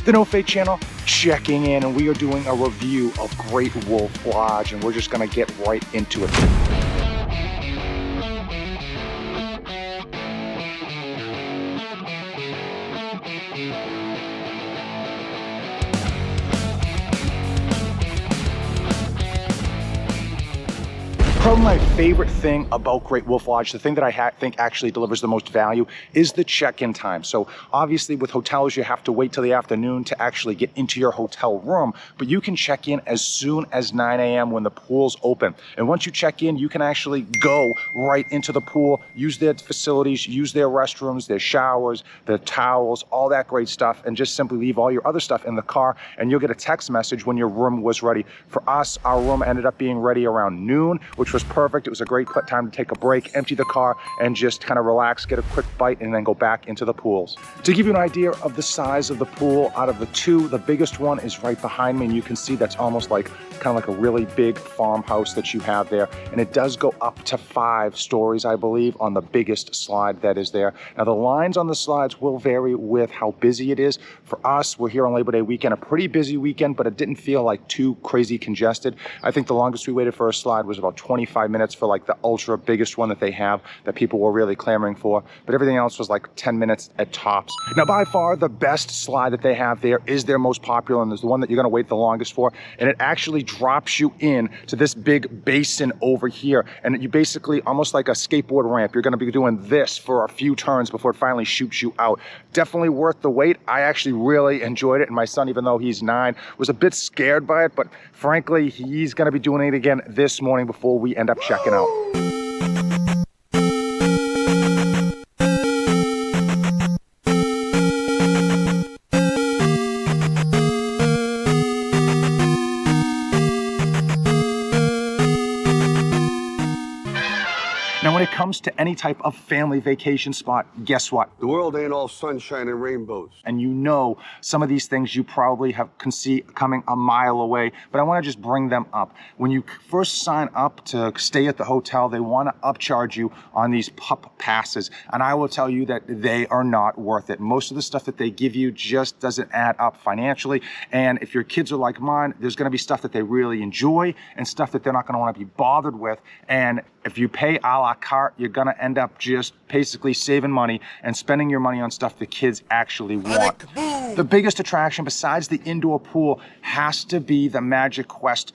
The No Fake channel checking in, and we are doing a review of Great Wolf Lodge, and we're just gonna get right into it. Probably my favorite thing about Great Wolf Lodge, the thing that I think actually delivers the most value, is the check-in time. So obviously with hotels, you have to wait till the afternoon to actually get into your hotel room, but you can check in as soon as 9 a.m. when the pool's open. And once you check in, you can actually go right into the pool, use their facilities, use their restrooms, their showers, their towels, all that great stuff, and just simply leave all your other stuff in the car, and you'll get a text message when your room was ready. For us, our room ended up being ready around noon, which was perfect. It was a great time to take a break, empty the car, and just kind of relax, get a quick bite, and then go back into the pools. To give you an idea of the size of the pool, out of the two, the biggest one is right behind me, and you can see that's almost like kind of like a really big farmhouse that you have there. And it does go up to 5 stories, I believe, on the biggest slide that is there. Now the lines on the slides will vary with how busy it is. For us, we're here on Labor Day weekend, a pretty busy weekend, but it didn't feel like too crazy congested. I think the longest we waited for a slide was about 25 minutes for like the ultra biggest one that they have that people were really clamoring for, but everything else was like 10 minutes at tops. Now by far the best slide that they have there is their most popular, and is the one that you're going to wait the longest for, and it actually drops you in to this big basin over here, and you basically almost like a skateboard ramp. You're going to be doing this for a few turns before it finally shoots you out. Definitely worth the wait. I actually really enjoyed it, and my son, even though he's 9, was a bit scared by it, but frankly he's going to be doing it again this morning before we end up checking out. Now, when it comes to any type of family vacation spot, guess what? The world ain't all sunshine and rainbows. And you know some of these things you probably can see coming a mile away, but I want to just bring them up. When you first sign up to stay at the hotel, they want to upcharge you on these pup passes, and I will tell you that they are not worth it. Most of the stuff that they give you just doesn't add up financially, and if your kids are like mine, there's going to be stuff that they really enjoy and stuff that they're not going to want to be bothered with, and if you pay a la carte, you're gonna end up just basically saving money and spending your money on stuff the kids actually want. The biggest attraction besides the indoor pool has to be the Magic Quest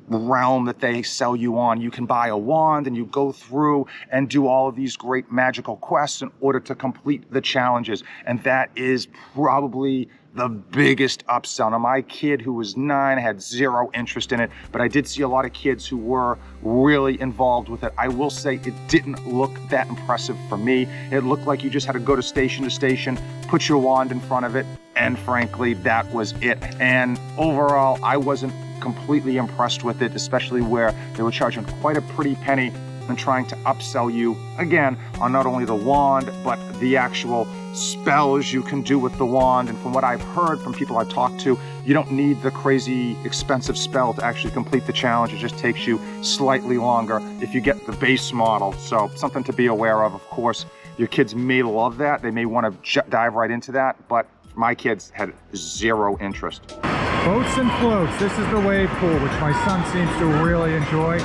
realm that they sell you on. You can buy a wand and you go through and do all of these great magical quests in order to complete the challenges, and that is probably the biggest upsell. Now my kid who was 9 had zero interest in it, but I did see a lot of kids who were really involved with it. I will say it didn't look that impressive for me. It looked like you just had to go to station, put your wand in front of it, and frankly that was it. And overall I wasn't completely impressed with it, especially where they were charging quite a pretty penny and trying to upsell you again on not only the wand but the actual spells you can do with the wand. And from what I've heard from people I've talked to, you don't need the crazy expensive spell to actually complete the challenge. It just takes you slightly longer if you get the base model. So something to be aware of. Of course, your kids may love that. They may want to dive right into that, but my kids had zero interest. Boats and floats. This is the wave pool, which my son seems to really enjoy.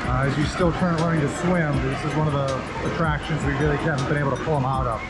As he's still currently learning to swim, this is one of the attractions we really haven't been able to pull him out of.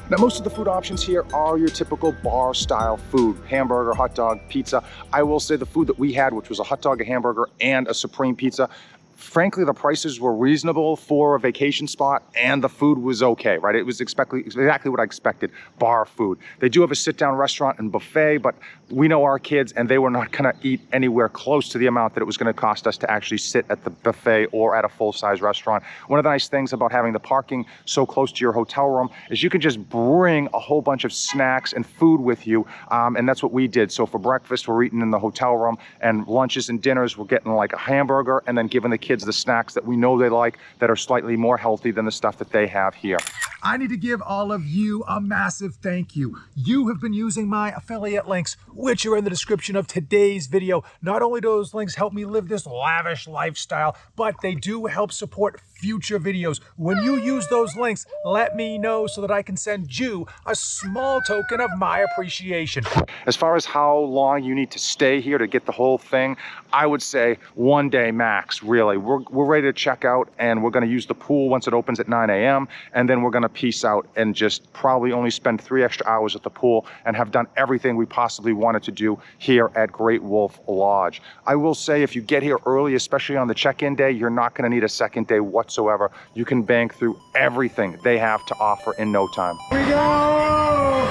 Now, most of the food options here are your typical bar-style food: hamburger, hot dog, pizza. I will say the food that we had, which was a hot dog, a hamburger, and a supreme pizza, frankly, the prices were reasonable for a vacation spot, and the food was okay, right? It was exactly what I expected, bar food. They do have a sit-down restaurant and buffet, but we know our kids, and they were not gonna eat anywhere close to the amount that it was gonna cost us to actually sit at the buffet or at a full-size restaurant. One of the nice things about having the parking so close to your hotel room is you can just bring a whole bunch of snacks and food with you, and that's what we did. So for breakfast, we're eating in the hotel room, and lunches and dinners, we're getting like a hamburger and then giving the kids the snacks that we know they like that are slightly more healthy than the stuff that they have here. I need to give all of you a massive thank you. You have been using my affiliate links, which are in the description of today's video. Not only do those links help me live this lavish lifestyle, but they do help support future videos. When you use those links, let me know so that I can send you a small token of my appreciation. As far as how long you need to stay here to get the whole thing, I would say 1 day max, really. We're ready to check out, and we're going to use the pool once it opens at 9 a.m. and then we're going to peace out and just probably only spend 3 extra hours at the pool and have done everything we possibly wanted to do here at Great Wolf Lodge. I will say if you get here early, especially on the check-in day, you're not going to need a second day whatsoever. You can bang through everything they have to offer in no time. Here we go!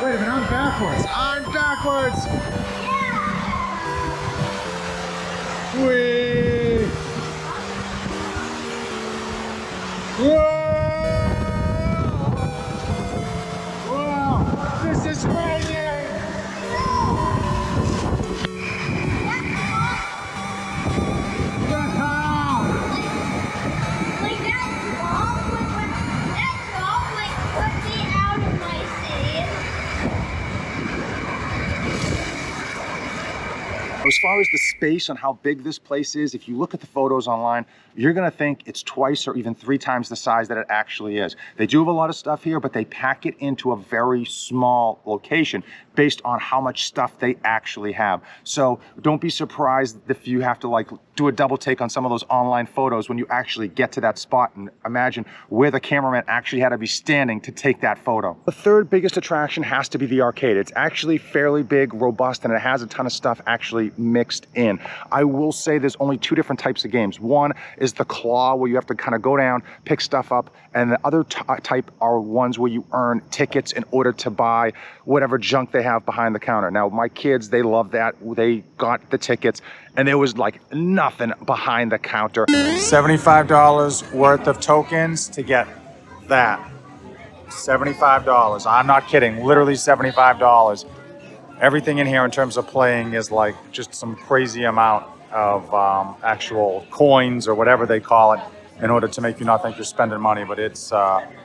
Wait a minute, I'm backwards. I'm backwards! Whee! Whoa! Wow! This is crazy! As far as the space on how big this place is, if you look at the photos online, you're gonna think it's twice or even 3 times the size that it actually is. They do have a lot of stuff here, but they pack it into a very small location based on how much stuff they actually have. So don't be surprised if you have to like do a double take on some of those online photos when you actually get to that spot and imagine where the cameraman actually had to be standing to take that photo. The third biggest attraction has to be the arcade. It's actually fairly big, robust, and it has a ton of stuff actually mixed in. I will say there's only 2 different types of games. One is the claw, where you have to kind of go down, pick stuff up, and the other type are ones where you earn tickets in order to buy whatever junk they have behind the counter. Now, my kids, they love that. They got the tickets, and there was like nothing behind the counter. $75 worth of tokens to get that. $75. I'm not kidding, literally $75. Everything in here in terms of playing is like just some crazy amount of actual coins or whatever they call it in order to make you not think you're spending money, but it's,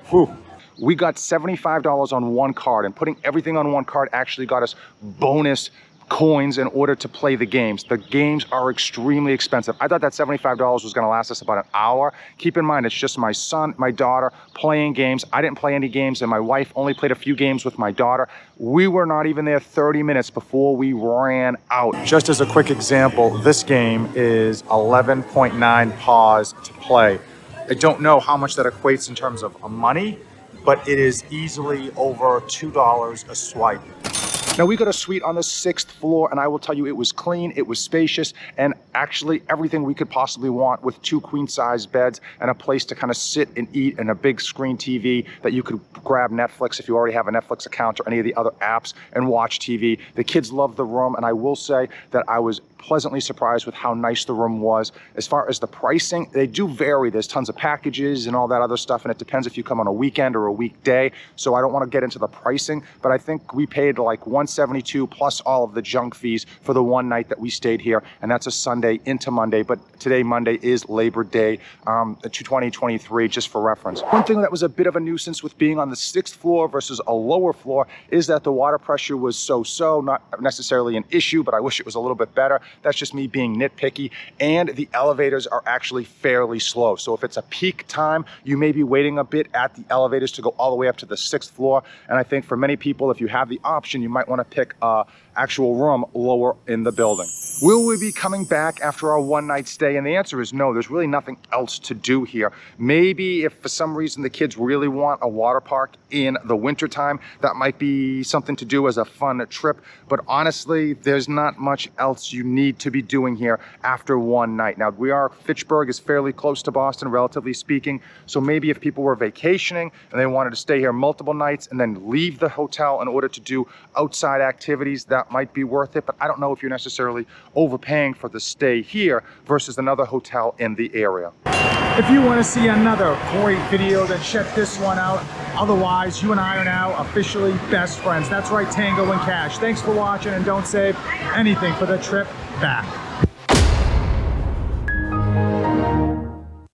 whew. We got $75 on one card, and putting everything on one card actually got us bonus coins in order to play the games. The games are extremely expensive. I thought that $75 was gonna last us about an hour. Keep in mind, it's just my son, my daughter playing games. I didn't play any games, and my wife only played a few games with my daughter. We were not even there 30 minutes before we ran out. Just as a quick example, this game is 11.9 paws to play. I don't know how much that equates in terms of money, but it is easily over $2 a swipe. Now, we got a suite on the 6th floor, and I will tell you, it was clean, it was spacious, and actually everything we could possibly want, with 2 queen-size beds and a place to kind of sit and eat, and a big screen TV that you could grab Netflix if you already have a Netflix account or any of the other apps and watch TV. The kids loved the room, and I will say that I was pleasantly surprised with how nice the room was. As far as the pricing, they do vary. There's tons of packages and all that other stuff, and it depends if you come on a weekend or a weekday, so I don't want to get into the pricing, but I think we paid like $172 plus all of the junk fees for the one night that we stayed here, and that's a Sunday into Monday, but today, Monday, is Labor Day 2023, just for reference. One thing that was a bit of a nuisance with being on the 6th floor versus a lower floor is that the water pressure was so-so, not necessarily an issue, but I wish it was a little bit better. That's just me being nitpicky, and the elevators are actually fairly slow. So if it's a peak time, you may be waiting a bit at the elevators to go all the way up to the 6th floor, and I think for many people, if you have the option, you might want to pick a actual room lower in the building. Will we be coming back after our one-night stay? And the answer is no. There's really nothing else to do here. Maybe if for some reason the kids really want a water park in the wintertime, that might be something to do as a fun trip. But honestly, there's not much else you need to be doing here after one night. Now, Fitchburg is fairly close to Boston, relatively speaking. So maybe if people were vacationing and they wanted to stay here multiple nights and then leave the hotel in order to do outside activities, that might be worth it. But I don't know if you're necessarily overpaying for the stay here versus another hotel in the area. If you want to see another great video, then check this one out. Otherwise, you and I are now officially best friends. That's right, Tango and Cash. Thanks for watching, and don't save anything for the trip back.